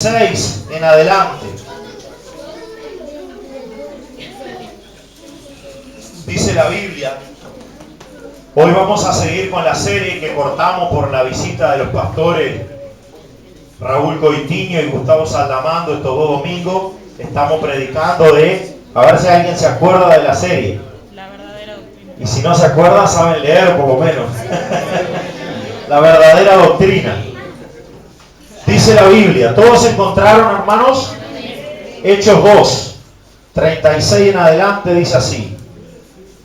6 en adelante. Dice la Biblia. Hoy vamos a seguir con la serie que cortamos por la visita de los pastores Raúl Coitiño y Gustavo Saldamando estos 2 domingos. Estamos predicando de, a ver si alguien se acuerda de la serie. La verdadera doctrina. Y si no se acuerda, saben leer por lo menos. La verdadera doctrina. Dice la Biblia, ¿todos se encontraron, hermanos? Hechos 2, 36 en adelante dice así.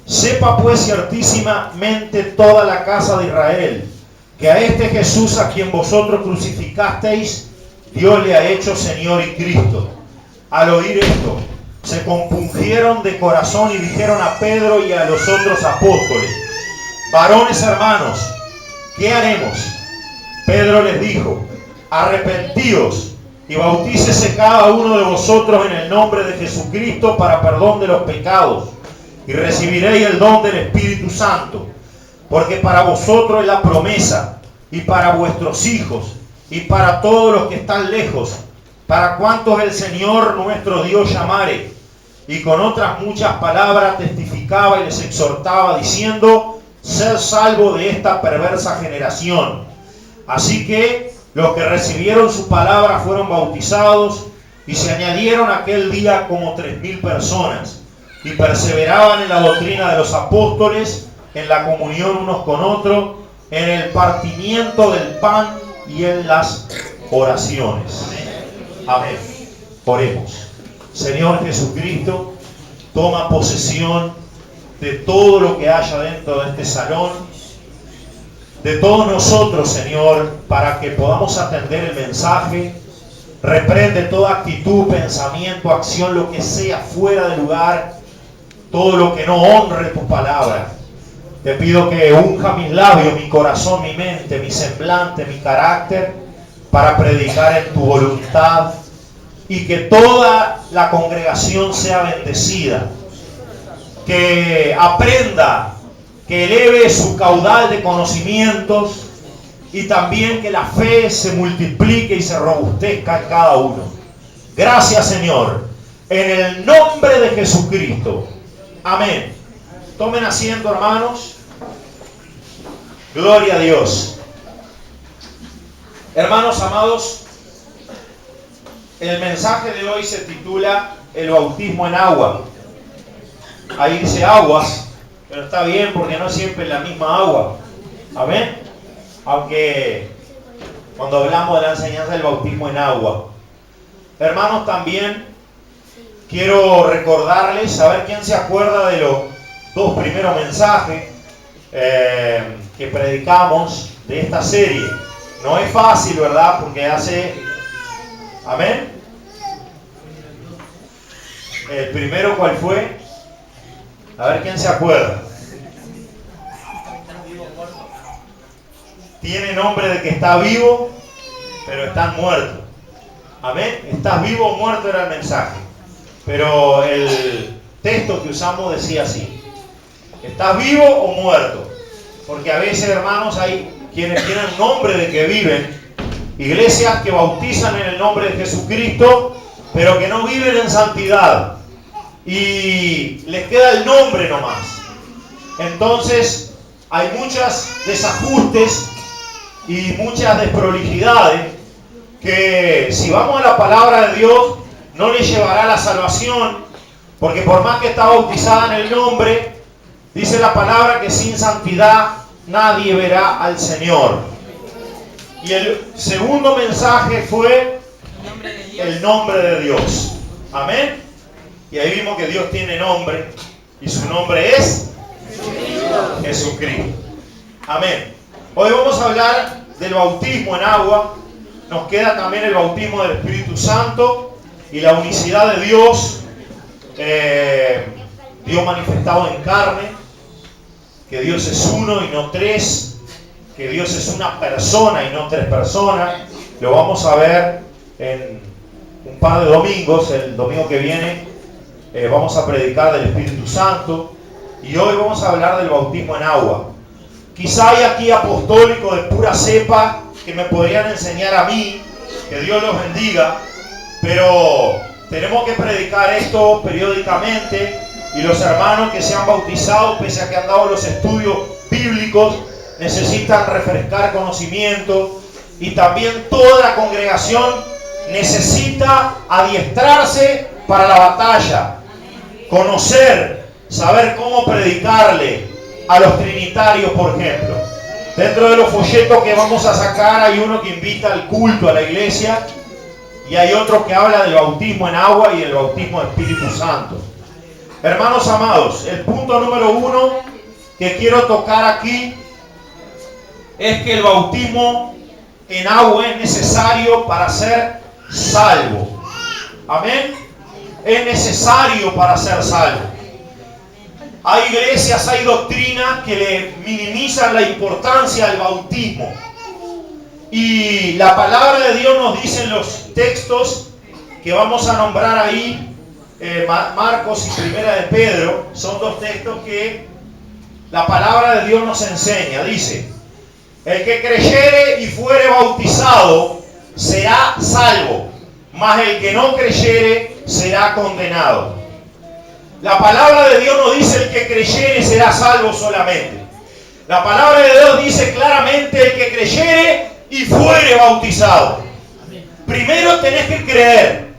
Sepa pues ciertísimamente toda la casa de Israel, que a este Jesús a quien vosotros crucificasteis, Dios le ha hecho Señor y Cristo. Al oír esto, se compungieron de corazón y dijeron a Pedro y a los otros apóstoles, varones hermanos, ¿qué haremos? Pedro les dijo, arrepentíos y bautícese cada uno de vosotros en el nombre de Jesucristo para perdón de los pecados y recibiréis el don del Espíritu Santo, porque para vosotros es la promesa y para vuestros hijos y para todos los que están lejos, para cuantos el Señor nuestro Dios llamare. Y con otras muchas palabras testificaba y les exhortaba diciendo, sed salvo de esta perversa generación. Así que los que recibieron su palabra fueron bautizados y se añadieron aquel día como 3,000 personas y perseveraban en la doctrina de los apóstoles, en la comunión unos con otros, en el partimiento del pan y en las oraciones. Amén. Oremos. Señor Jesucristo, toma posesión de todo lo que haya dentro de este salón, de todos nosotros, Señor, para que podamos atender el mensaje. Reprende toda actitud, pensamiento, acción, lo que sea fuera de lugar, todo lo que no honre tu palabra. Te pido que unja mis labios, mi corazón, mi mente, mi semblante, mi carácter, para predicar en tu voluntad y que toda la congregación sea bendecida, que aprenda, que eleve su caudal de conocimientos y también que la fe se multiplique y se robustezca en cada uno. Gracias, Señor, en el nombre de Jesucristo. Amén. Tomen asiento, hermanos. Gloria a Dios. Hermanos amados, el mensaje de hoy se titula El bautismo en agua. Ahí dice aguas, pero está bien porque no siempre es la misma agua. Amén. Aunque cuando hablamos de la enseñanza del bautismo en agua. Hermanos, también quiero recordarles, a ver quién se acuerda de los 2 primeros mensajes que predicamos de esta serie. No es fácil, ¿verdad? Porque hace... Amén. El primero, ¿cuál fue? A ver quién se acuerda. Tiene nombre de que está vivo, pero están muertos. Amén. Estás vivo o muerto era el mensaje. Pero el texto que usamos decía así. ¿Estás vivo o muerto? Porque a veces, hermanos, hay quienes tienen nombre de que viven. Iglesias que bautizan en el nombre de Jesucristo, pero que no viven en santidad. Y les queda el nombre nomás. Entonces, hay muchos desajustes y muchas desprolijidades que si vamos a la palabra de Dios no le llevará a la salvación, porque por más que está bautizada en el nombre, dice la palabra que sin santidad nadie verá al Señor. Y el segundo mensaje fue el nombre de Dios. Amén. Y ahí vimos que Dios tiene nombre y su nombre es Jesucristo. Amén. Hoy vamos a hablar del bautismo en agua. Nos queda también el bautismo del Espíritu Santo y la unicidad de Dios, Dios manifestado en carne, que Dios es uno y no tres, que Dios es una persona y no 3 personas. Lo vamos a ver en un par de domingos. El domingo que viene vamos a predicar del Espíritu Santo y hoy vamos a hablar del bautismo en agua. Quizá hay aquí apostólicos de pura cepa que me podrían enseñar a mí Que Dios los bendiga. Pero tenemos que predicar esto periódicamente. Y los hermanos que se han bautizado, pese a que han dado los estudios bíblicos, necesitan refrescar conocimiento. Y también toda la congregación necesita adiestrarse para la batalla. Conocer, saber cómo predicarle a los trinitarios, por ejemplo. Dentro de los folletos que vamos a sacar hay uno que invita al culto a la iglesia y hay otro que habla del bautismo en agua y el bautismo de Espíritu Santo. Hermanos amados, el punto número 1 que quiero tocar aquí es que el bautismo en agua es necesario para ser salvo. Amén. Es necesario para ser salvo. Hay iglesias, hay doctrinas que le minimizan la importancia del bautismo. Y la palabra de Dios nos dice en los textos que vamos a nombrar ahí, Marcos y Primera de Pedro, son dos textos que la palabra de Dios nos enseña. Dice: el que creyere y fuere bautizado será salvo, mas el que no creyere será condenado. La palabra de Dios no dice el que creyere será salvo solamente. La palabra de Dios dice claramente el que creyere y fuere bautizado. Primero tenés que creer.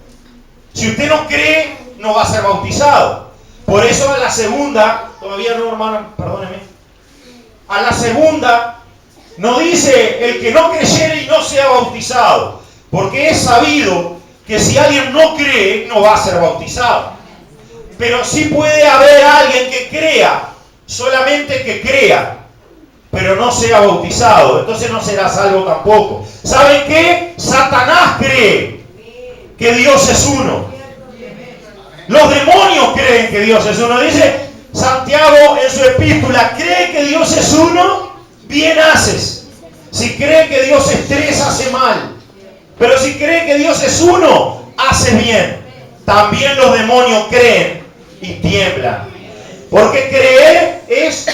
Si usted no cree, no va a ser bautizado. Por eso a la segunda, todavía no, hermano, perdóneme. A la segunda no dice el que no creyere y no sea bautizado. Porque es sabido que si alguien no cree, no va a ser bautizado. Pero sí puede haber alguien que crea, solamente que crea, pero no sea bautizado. Entonces no será salvo tampoco. ¿Saben qué? Satanás cree que Dios es uno. Los demonios creen que Dios es uno. Dice Santiago en su epístola: cree que Dios es uno, bien haces. Si cree que Dios es tres, hace mal. Pero si cree que Dios es uno, hace bien. También los demonios creen y tiemblan. Porque creer es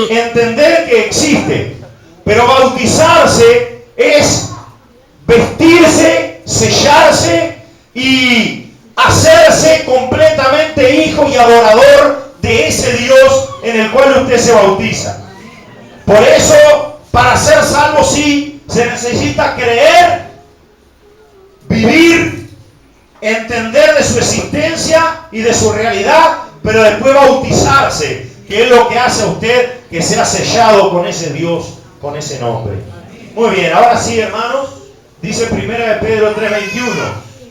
entender que existe. Pero bautizarse es vestirse, sellarse y hacerse completamente hijo y adorador de ese Dios en el cual usted se bautiza. Por eso, para ser salvo sí, se necesita creer, vivir, entender de su existencia y de su realidad, pero después bautizarse, que es lo que hace a usted que sea sellado con ese Dios, con ese nombre. Muy bien, ahora sí, hermanos, dice Primera de Pedro 3:21,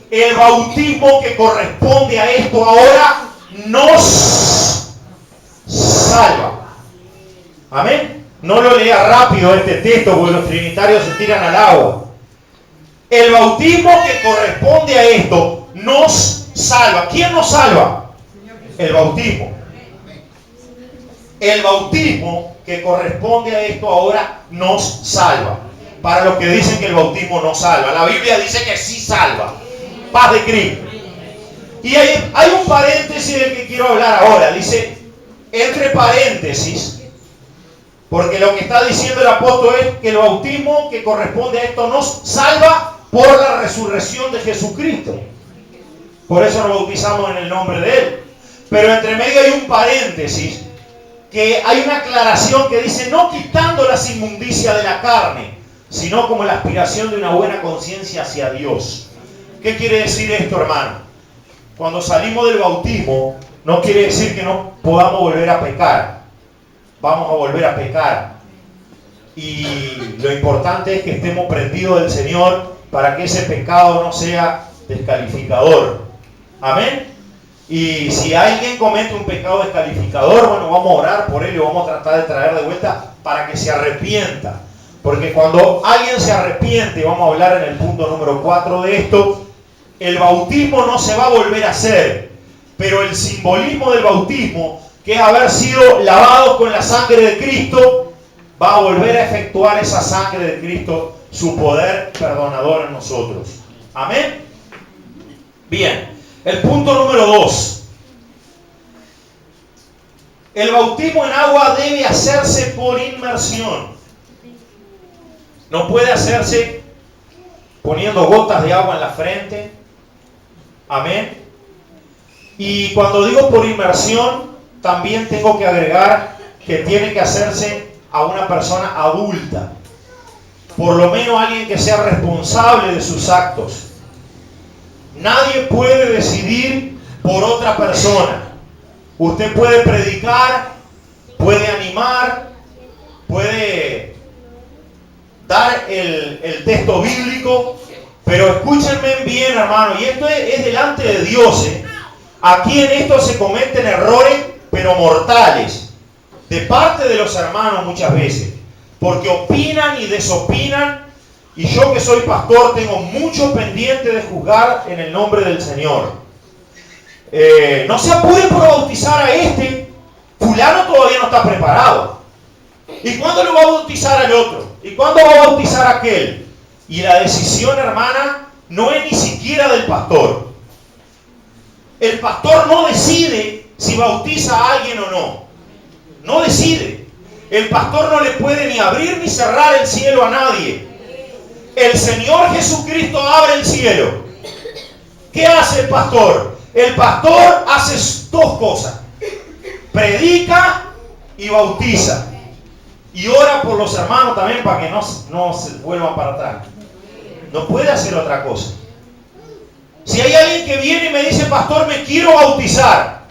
el bautismo que corresponde a esto ahora nos salva. Amén. No lo lea rápido este texto porque los trinitarios se tiran al agua. El bautismo que corresponde a esto nos salva. ¿Quién nos salva? El bautismo. El bautismo que corresponde a esto ahora nos salva. Para los que dicen que el bautismo no salva, la Biblia dice que sí salva. Paz de Cristo. Y hay un paréntesis del que quiero hablar ahora. Dice, entre paréntesis, porque lo que está diciendo el apóstol es que el bautismo que corresponde a esto nos salva por la resurrección de Jesucristo. Por eso nos bautizamos en el nombre de Él. Pero entre medio hay un paréntesis, que hay una aclaración que dice, no quitando las inmundicias de la carne, sino como la aspiración de una buena conciencia hacia Dios. ¿Qué quiere decir esto, hermano? Cuando salimos del bautismo, no quiere decir que no podamos volver a pecar. Vamos a volver a pecar. Y lo importante es que estemos prendidos del Señor para que ese pecado no sea descalificador. Amén. Y si alguien comete un pecado descalificador, bueno, vamos a orar por él y vamos a tratar de traer de vuelta para que se arrepienta. Porque cuando alguien se arrepiente, vamos a hablar en el punto número 4 de esto, el bautismo no se va a volver a hacer, pero el simbolismo del bautismo, que es haber sido lavados con la sangre de Cristo, va a volver a efectuar esa sangre de Cristo, su poder perdonador en nosotros. Amén. Bien, el punto número 2. El bautismo en agua debe hacerse por inmersión. No puede hacerse poniendo gotas de agua en la frente. Amén. Y cuando digo por inmersión, también tengo que agregar que tiene que hacerse a una persona adulta. Por lo menos alguien que sea responsable de sus actos. Nadie puede decidir por otra persona. Usted puede predicar, puede animar, puede dar el texto bíblico, pero escúchenme bien, hermano, y esto es delante de Dios. Aquí en esto se cometen errores, pero mortales, de parte de los hermanos muchas veces, porque opinan y desopinan, y yo que soy pastor tengo mucho pendiente de juzgar en el nombre del Señor. No se apure por bautizar a este, fulano todavía no está preparado. ¿Y cuándo lo va a bautizar al otro? ¿Y cuándo va a bautizar a aquel? Y la decisión, hermana, no es ni siquiera del pastor. El pastor no decide si bautiza a alguien o no. No decide. El pastor no le puede ni abrir ni cerrar el cielo a nadie. El Señor Jesucristo abre el cielo. ¿Qué hace el pastor? El pastor hace dos cosas. Predica y bautiza. Y ora por los hermanos también para que no se vuelvan para atrás. No puede hacer otra cosa. Si hay alguien que viene y me dice, pastor, me quiero bautizar,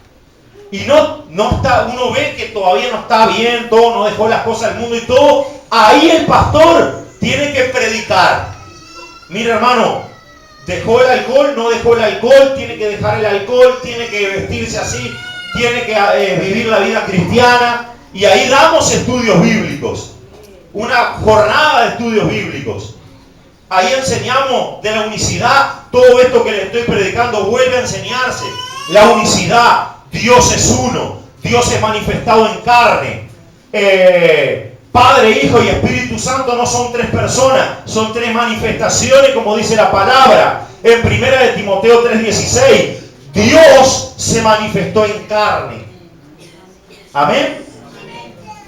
y no está, uno ve que todavía no está bien, todo, no dejó las cosas del mundo y todo, ahí el pastor tiene que predicar. Mira, hermano, dejó el alcohol, no dejó el alcohol, tiene que dejar el alcohol, tiene que vestirse así, tiene que vivir la vida cristiana, y ahí damos estudios bíblicos, una jornada de estudios bíblicos. Ahí enseñamos de la unicidad. Todo esto que le estoy predicando vuelve a enseñarse. La unicidad. Dios es uno. Dios es manifestado en carne. Padre, Hijo y Espíritu Santo no son tres personas. Son tres manifestaciones, como dice la palabra. En 1 de Timoteo 3:16. Dios se manifestó en carne. Amén.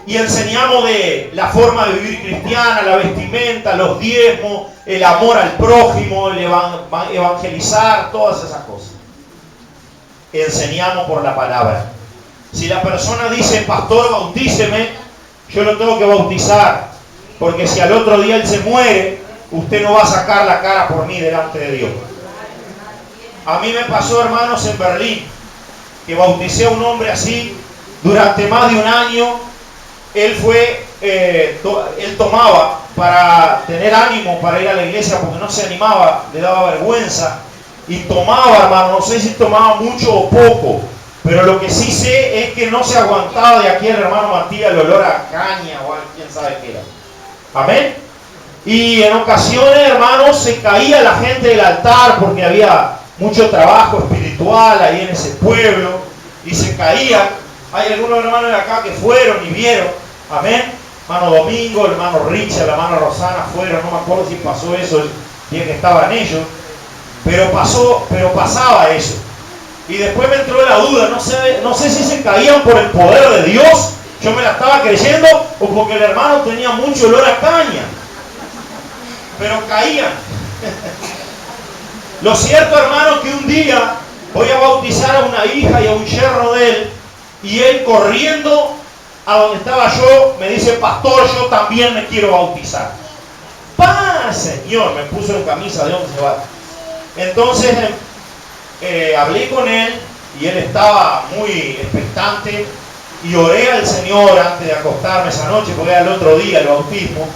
Y enseñamos de la forma de vivir cristiana, la vestimenta, los diezmos, el amor al prójimo, el evangelizar, todas esas cosas. Enseñamos por la palabra. Si la persona dice, pastor, bautíceme, yo lo tengo que bautizar, porque si al otro día él se muere, usted no va a sacar la cara por mí delante de Dios. A mí me pasó, hermanos, en Berlín, que bauticé a un hombre así durante más de un año. Él tomaba para tener ánimo para ir a la iglesia porque no se animaba, le daba vergüenza y tomaba, hermano, no sé si tomaba mucho o poco, pero lo que sí sé es que no se aguantaba de aquí el hermano Matías el olor a caña o a quién sabe qué era. Amén. Y en ocasiones, hermanos, se caía la gente del altar porque había mucho trabajo espiritual ahí en ese pueblo y se caía. Hay algunos hermanos de acá que fueron y vieron. Amén. Hermano Domingo, el hermano Richard, la hermana Rosana fueron. No me acuerdo si pasó eso el día que estaban ellos. Pero pasaba eso. Y después me entró la duda. No sé si se caían por el poder de Dios. Yo me la estaba creyendo. O porque el hermano tenía mucho olor a caña. Pero caían. Lo cierto, hermano, que un día voy a bautizar a una hija y a un yerno de él. Y él corriendo a donde estaba yo, me dice, pastor, yo también me quiero bautizar. ¡Paz, Señor! Me puso en camisa de 11 varas. Entonces hablé con él y él estaba muy expectante y oré al Señor antes de acostarme esa noche, porque era el otro día el bautismo,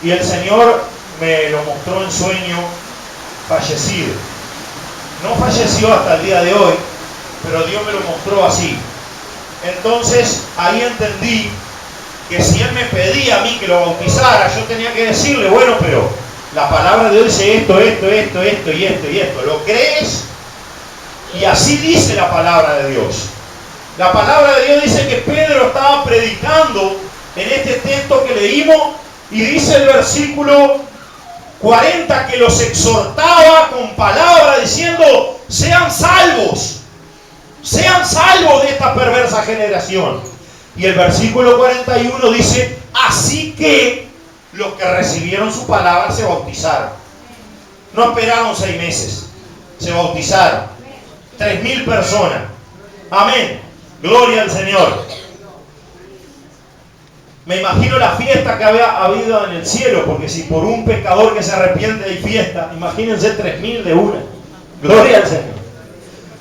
y el Señor me lo mostró en sueño fallecido. No falleció hasta el día de hoy, pero Dios me lo mostró así. Entonces ahí entendí que si él me pedía a mí que lo bautizara, yo tenía que decirle, bueno, pero la palabra de Dios dice esto y esto. ¿Lo crees? Y así dice la palabra de Dios. La palabra de Dios dice que Pedro estaba predicando en este texto que leímos y dice el versículo 40 que los exhortaba con palabra diciendo, sean salvos de esta perversa generación. Y el versículo 41 dice, así que los que recibieron su palabra se bautizaron. No esperaron 6 meses. Se bautizaron. 3.000 personas. Amén. Gloria al Señor. Me imagino la fiesta que había habido en el cielo, porque si por un pecador que se arrepiente hay fiesta, imagínense 3.000 de una. Gloria al Señor.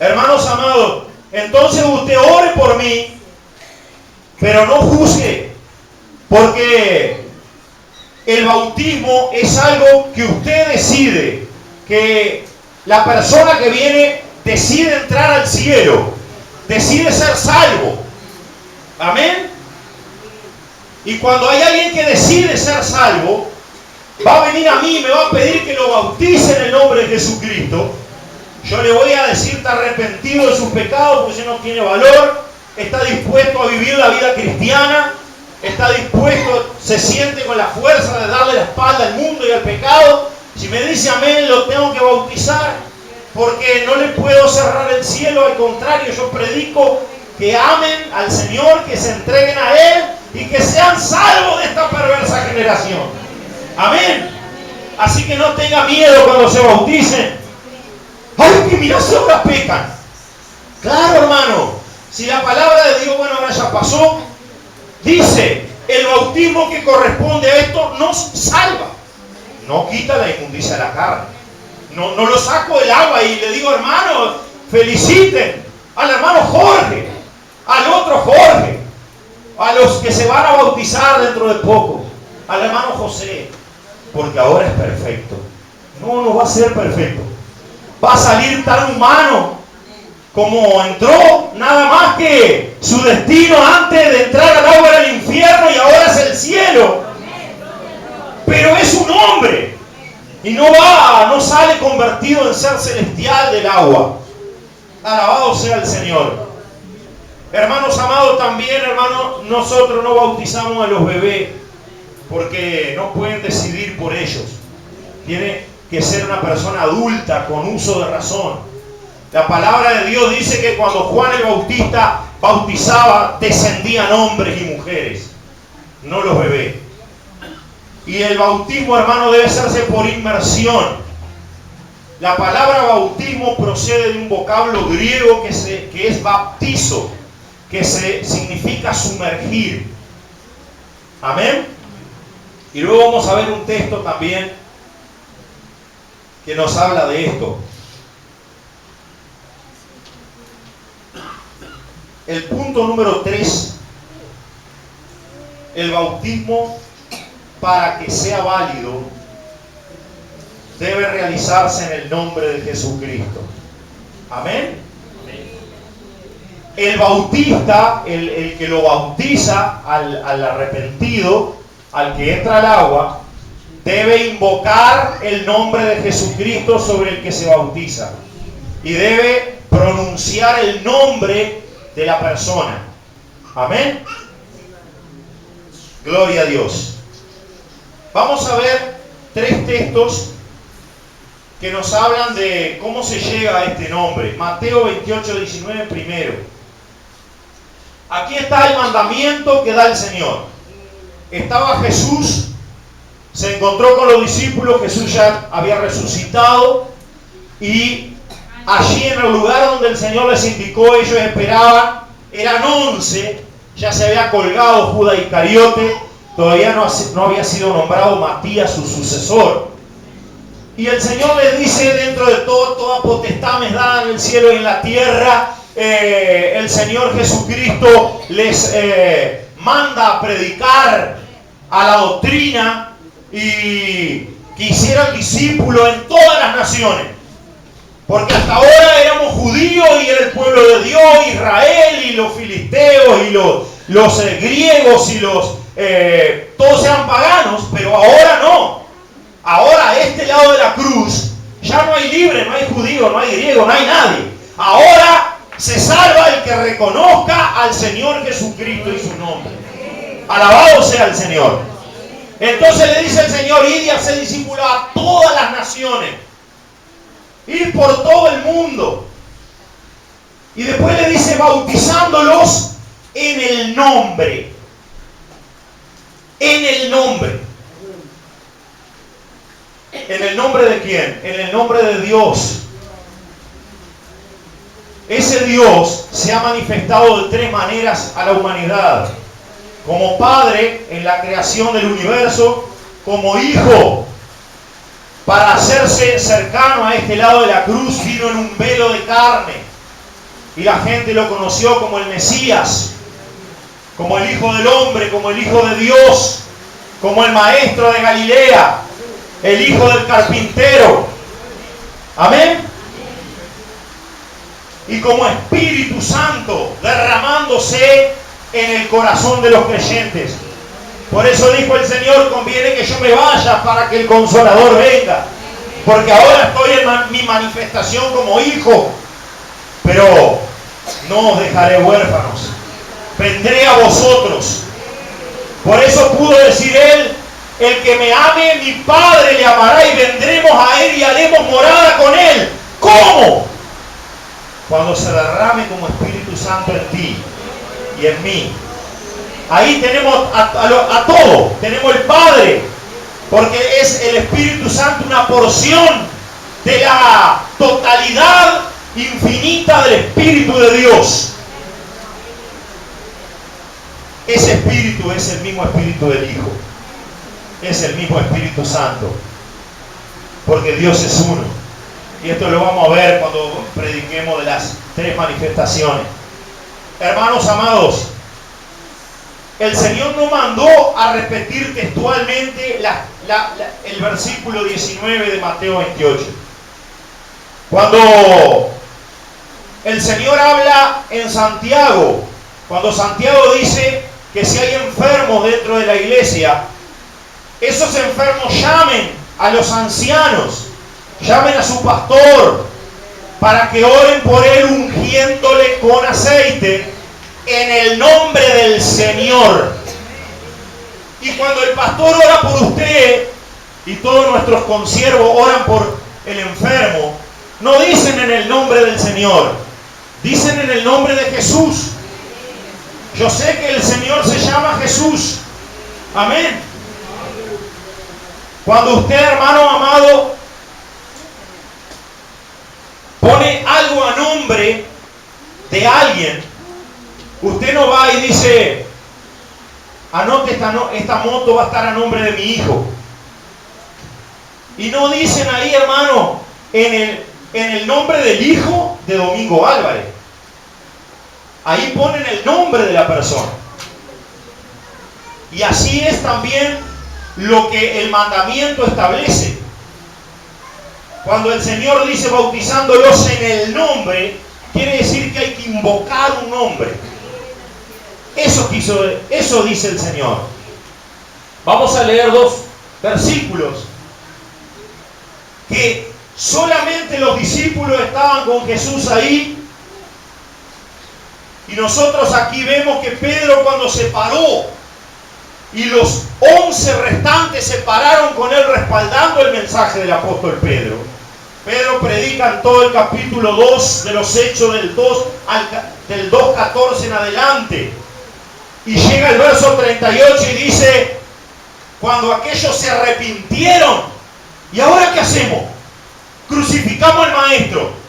Hermanos amados, entonces usted ore por mí, pero no juzgue, porque el bautismo es algo que usted decide, que la persona que viene decide entrar al cielo, decide ser salvo. Amén. Y cuando hay alguien que decide ser salvo, va a venir a mí y me va a pedir que lo bautice en el nombre de Jesucristo. Yo le voy a decir, está arrepentido de sus pecados porque si no tiene valor, está dispuesto a vivir la vida cristiana, está dispuesto, se siente con la fuerza de darle la espalda al mundo y al pecado. Si me dice amén, lo tengo que bautizar, porque no le puedo cerrar el cielo. Al contrario, yo predico que amen al Señor, que se entreguen a Él y que sean salvos de esta perversa generación. Amén. Así que no tenga miedo cuando se bauticen. ¡Ay, que mirá si ahora pecan! Claro, hermano. Si la palabra de Dios, bueno, ahora ya pasó, dice, el bautismo que corresponde a esto nos salva. No quita la inmundicia de la carne. No lo saco del agua y le digo, hermano, feliciten al hermano Jorge, al otro Jorge, a los que se van a bautizar dentro de poco, al hermano José, porque ahora es perfecto. No va a ser perfecto. Va a salir tan humano como entró, nada más que su destino antes de entrar al agua era el infierno y ahora es el cielo. Pero es un hombre y no sale convertido en ser celestial del agua. Alabado sea el Señor. Hermanos amados, también, hermanos, nosotros no bautizamos a los bebés porque no pueden decidir por ellos. Tiene que ser una persona adulta con uso de razón. La palabra de Dios dice que cuando Juan el Bautista bautizaba, descendían hombres y mujeres, no los bebés. Y el bautismo, hermano, debe hacerse por inmersión. La palabra bautismo procede de un vocablo griego que es baptizo, que significa sumergir. Amén. Y luego vamos a ver un texto también que nos habla de esto. El punto número 3, el bautismo, para que sea válido, debe realizarse en el nombre de Jesucristo. Amén. El bautista, el que lo bautiza al arrepentido, al que entra al agua, debe invocar el nombre de Jesucristo sobre el que se bautiza y debe pronunciar el nombre de la persona. Amén. Gloria a Dios. Vamos a ver 3 textos que nos hablan de cómo se llega a este nombre. Mateo 28:19 primero. Aquí está el mandamiento que da el Señor. Estaba Jesús, se encontró con los discípulos, Jesús ya había resucitado y allí en el lugar donde el Señor les indicó, ellos esperaban, eran 11, ya se había colgado Judas Iscariote, todavía no había sido nombrado Matías su sucesor. Y el Señor les dice, dentro de todo, toda potestad me es dada en el cielo y en la tierra. El Señor Jesucristo les manda a predicar a la doctrina y que hicieran discípulos en todas las naciones. Porque hasta ahora éramos judíos y era el pueblo de Dios, Israel y los filisteos y los griegos y todos eran paganos, pero ahora no. Ahora a este lado de la cruz ya no hay libre, no hay judío, no hay griego, no hay nadie. Ahora se salva el que reconozca al Señor Jesucristo y su nombre. Alabado sea el Señor. Entonces le dice el Señor, id y haced discípulos a todas las naciones. Ir por todo el mundo. Y después le dice, bautizándolos en el nombre. En el nombre. ¿En el nombre de quién? En el nombre de Dios. Ese Dios se ha manifestado de tres maneras a la humanidad. Como Padre en la creación del universo, como Hijo para hacerse cercano a este lado de la cruz, vino en un velo de carne y la gente lo conoció como el Mesías, como el Hijo del Hombre, como el Hijo de Dios, como el Maestro de Galilea, el Hijo del Carpintero. Amén. Y como Espíritu Santo derramándose en el corazón de los creyentes. Por eso dijo el Señor: conviene que yo me vaya para que el Consolador venga, porque ahora estoy en mi manifestación como hijo, pero no os dejaré huérfanos, vendré a vosotros. Por eso pudo decir él: el que me ame, mi Padre le amará, y vendremos a él y haremos morada con él. ¿Cómo? Cuando se derrame como Espíritu Santo en ti y en mí. Ahí tenemos a todo. Tenemos el Padre, porque es el Espíritu Santo una porción de la totalidad infinita del Espíritu de Dios. Ese Espíritu es el mismo Espíritu del Hijo. Es el mismo Espíritu Santo. Porque Dios es uno. Y esto lo vamos a ver cuando prediquemos de las tres manifestaciones. Hermanos amados, el Señor no mandó a repetir textualmente el versículo 19 de Mateo 28. Cuando el Señor habla en Santiago, cuando Santiago dice que si hay enfermos dentro de la iglesia, esos enfermos llamen a los ancianos, llamen a su pastor, para que oren por él ungiéndole con aceite en el nombre del Señor. Y cuando el pastor ora por usted y todos nuestros consiervos oran por el enfermo, no dicen en el nombre del Señor, dicen en el nombre de Jesús. Yo sé que el Señor se llama Jesús. Amén. Cuando usted, hermano amado, pone algo a nombre de alguien, usted no va y dice: anote, esta moto va a estar a nombre de mi hijo. Y no dicen ahí, hermano, en el nombre del hijo de Domingo Álvarez. Ahí ponen el nombre de la persona. Y así es también lo que el mandamiento establece. Cuando el Señor dice bautizándolos en el nombre, quiere decir que hay que invocar un nombre. Eso dice el Señor. Vamos a leer dos versículos que solamente los discípulos estaban con Jesús ahí. Y nosotros aquí vemos que Pedro, cuando se paró y los 11 restantes se pararon con él respaldando el mensaje del apóstol Pedro. Pedro predica en todo el capítulo 2 de los Hechos, del 2:14 en adelante. Y llega el verso 38 y dice: cuando aquellos se arrepintieron, ¿y ahora qué hacemos? Crucificamos al maestro.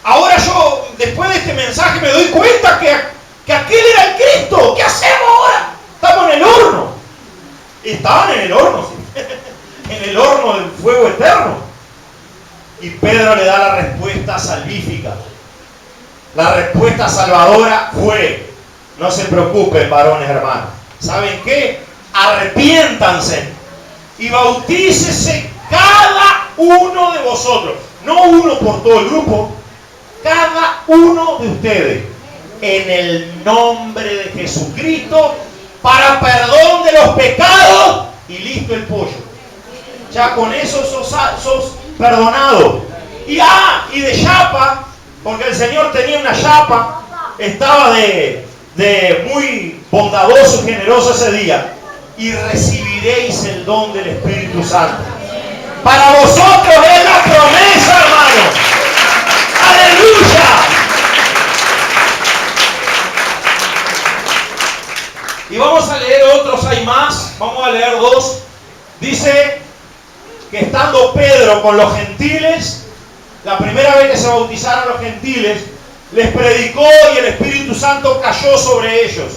Ahora yo, después de este mensaje, me doy cuenta que aquel era el Cristo. ¿Qué hacemos ahora? Estamos en el horno. Estaban en el horno, ¿sí? En el horno del fuego eterno. Y Pedro le da la respuesta salvífica. La respuesta salvadora fue: no se preocupen, varones hermanos. ¿Saben qué? Arrepiéntanse y bautícese cada uno de vosotros. No uno por todo el grupo. Cada uno de ustedes, en el nombre de Jesucristo, para perdón de los pecados, y listo el pollo. Ya con eso sos perdonado. Y de chapa, porque el Señor tenía una chapa, estaba de muy bondadoso y generoso ese día. Y recibiréis el don del Espíritu Santo. Para vosotros es la promesa, hermano. ¡Aleluya! Y vamos a leer otros, hay más. Vamos a leer dos. Dice que estando Pedro con los gentiles, la primera vez que se bautizaron los gentiles, les predicó y el Espíritu Santo cayó sobre ellos.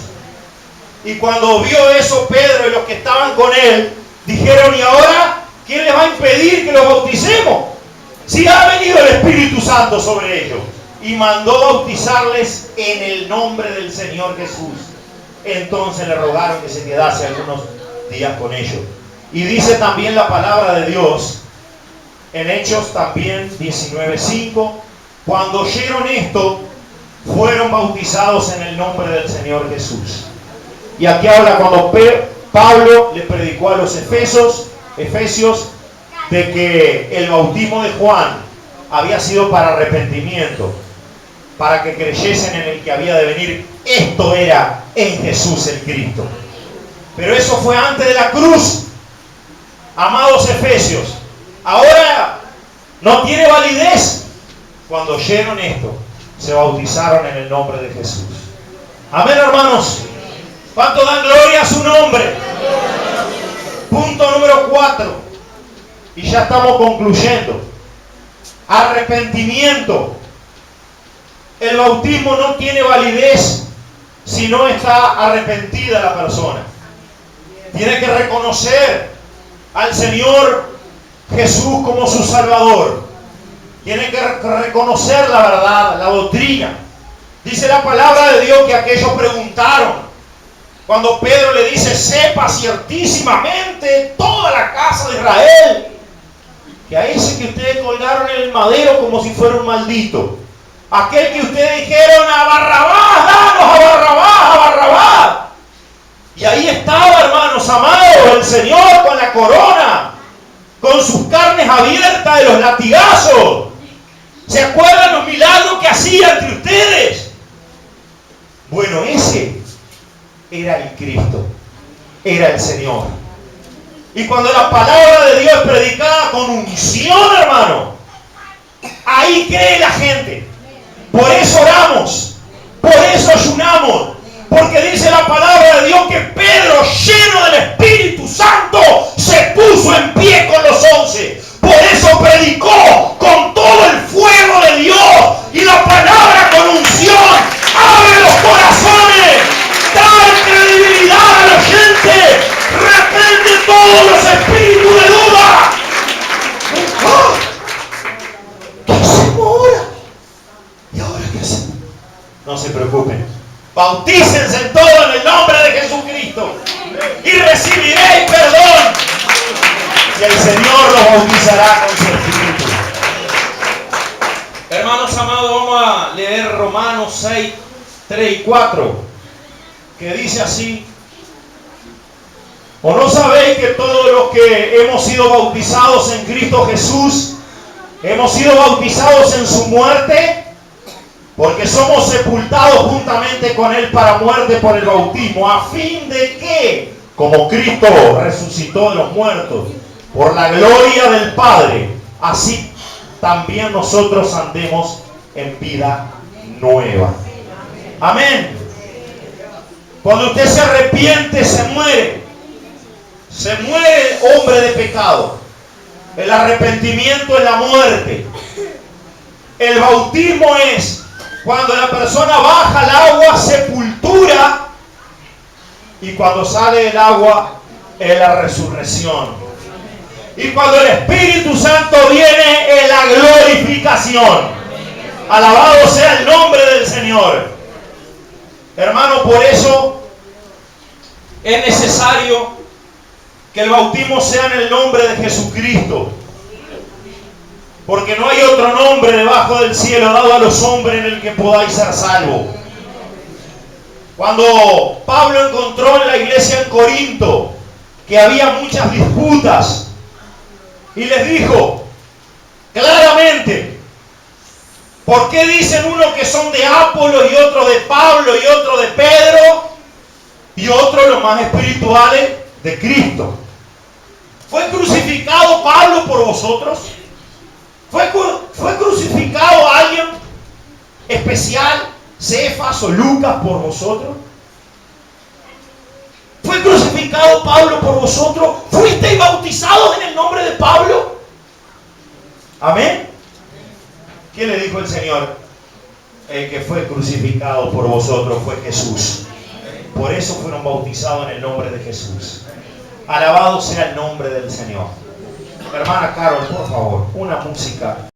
Y cuando vio eso Pedro y los que estaban con él, dijeron: ¿y ahora quién les va a impedir que los bauticemos? Si ha venido el Espíritu Santo sobre ellos. Y mandó bautizarles en el nombre del Señor Jesús. Entonces le rogaron que se quedase algunos días con ellos. Y dice también la palabra de Dios en Hechos también 19:5: cuando oyeron esto, fueron bautizados en el nombre del Señor Jesús. Y aquí habla cuando Pablo le predicó a los Efesios de que el bautismo de Juan había sido para arrepentimiento, para que creyesen en el que había de venir. Esto era en Jesús el Cristo. Pero eso fue antes de la cruz, amados Efesios. Ahora no tiene validez. Cuando oyeron esto, se bautizaron en el nombre de Jesús. Amén, hermanos. ¿Cuánto dan gloria a su nombre? Punto número 4. Y ya estamos concluyendo. Arrepentimiento. El bautismo no tiene validez si no está arrepentida la persona. Tiene que reconocer al Señor Jesús como su Salvador. Tiene que reconocer la verdad, la doctrina. Dice la palabra de Dios que aquellos preguntaron. Cuando Pedro le dice: sepa ciertísimamente toda la casa de Israel que a ese que ustedes colgaron en el madero como si fuera un maldito, aquel que ustedes dijeron: a Barrabás, danos a Barrabás, a Barrabás. Y ahí estaba, hermanos amados, el Señor con la corona, con sus carnes abiertas de los latigazos. ¿Se acuerdan los milagros que hacía entre ustedes? Bueno, ese era el Cristo, era el Señor. Y cuando la palabra de Dios es predicada con unción, hermano, ahí cree la gente. Por eso oramos, por eso ayunamos, porque dice la palabra de Dios que Pedro, lleno del Espíritu Santo, se puso en pie con los 11. Por eso predicó con todo el fuego de Dios, y la palabra con unción abre los corazones, da credibilidad a la gente, reprende todos los espíritus de duda. ¿Qué hacemos ahora? ¿Y ahora qué hacemos? No se preocupen. Bautícense en todo en el nombre de Jesucristo y recibiréis perdón. Y el Señor los bautizará con su Espíritu. Hermanos amados, vamos a leer Romanos 6, 3 y 4, que dice así: ¿o no sabéis que todos los que hemos sido bautizados en Cristo Jesús, hemos sido bautizados en su muerte? Porque somos sepultados juntamente con Él para muerte por el bautismo, a fin de que, como Cristo resucitó de los muertos por la gloria del Padre, así también nosotros andemos en vida nueva. Amén. Cuando usted se arrepiente, se muere. Se muere el hombre de pecado. El arrepentimiento es la muerte. El bautismo es cuando la persona baja al agua, sepultura, y cuando sale del agua es la resurrección. Y cuando el Espíritu Santo viene es la glorificación. Alabado sea el nombre del Señor. Hermano, por eso es necesario que el bautismo sea en el nombre de Jesucristo. Porque no hay otro nombre debajo del cielo dado a los hombres en el que podáis ser salvos. Cuando Pablo encontró en la iglesia en Corinto que había muchas disputas, y les dijo claramente: ¿por qué dicen uno que son de Apolo y otro de Pablo y otro de Pedro y otro, los más espirituales, de Cristo? ¿Fue crucificado Pablo por vosotros? ¿Fue crucificado alguien especial, Cefas o Lucas, por vosotros? ¿Fue crucificado crucificado Pablo por vosotros? ¿Fuisteis bautizados en el nombre de Pablo? Amén. ¿Qué le dijo el Señor? El que fue crucificado por vosotros fue Jesús. Por eso fueron bautizados en el nombre de Jesús. Alabado sea el nombre del Señor. Hermana Carol, por favor, una música.